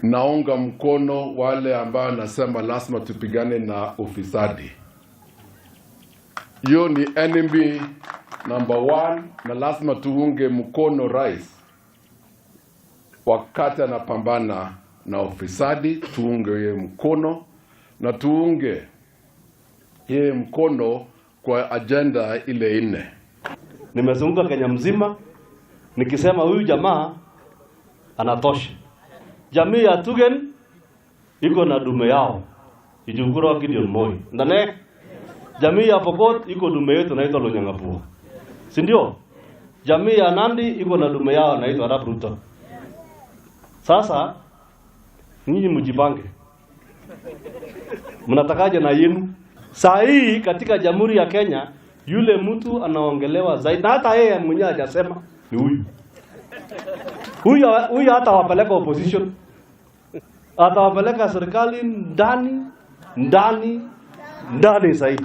naunga mkono wale ambao nasema lazima tupigane na ufisadi. Hiyo ni enemy number 1, na lazima tuunge mkono rais wakati anapambana na ufisadi. Tuunge yeye mkono na tuunge yeye mkono kwa agenda ile 4. Nimezunguka Kenya mzima nikisema huyu jamaa anatosha. Jamii ya Tugen iko na dume yao Ijunguro Gideon Moi. Ndane jamii ya Pokot iko dume yetu inaitwa Lonyangapuo. Si ndio? Jamii ya Nandi iko na dume yao inaitwa Arap Ruto. Sasa nyinyi mjipange. Mnatakaje na yenu? Saa hii katika Jamhuri ya Kenya yule mtu anaongelewa zaidi, na hata yeye mwenyewe hajasema ni huyu. Huyu hata wapeleka opposition. Hata wapeleka serikali ndani zaidi.